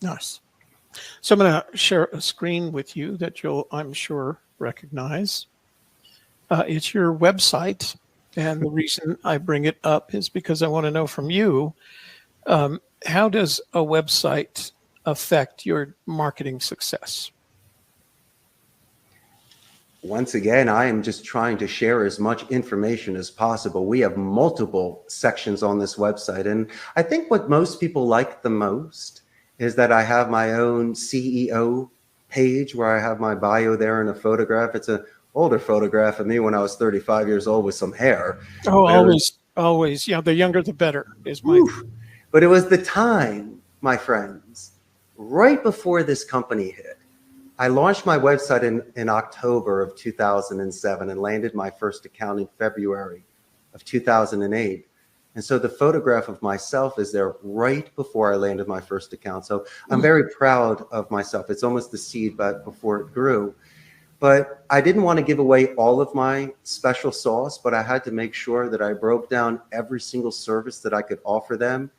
Nice. So I'm going to share a screen with you that you'll, I'm sure, recognize. It's your website. And the reason I bring it up is because I want to know from you, how does a website affect your marketing success? Once again, I am just trying to share as much information as possible. We have multiple sections on this website. And I think what most people like the most is that I have my own CEO page where I have my bio there and a photograph. It's an older photograph of me when I was 35 years old with some hair. Oh, But it was, always. Yeah, the younger the better is my. whew, but it was the time, my friends, right before this company hit. I launched my website in October of 2007 and landed my first account in February of 2008. And so the photograph of myself is there right before I landed my first account. So I'm very proud of myself. It's almost the seed, but before it grew. But I didn't want to give away all of my special sauce, but I had to make sure that I broke down every single service that I could offer them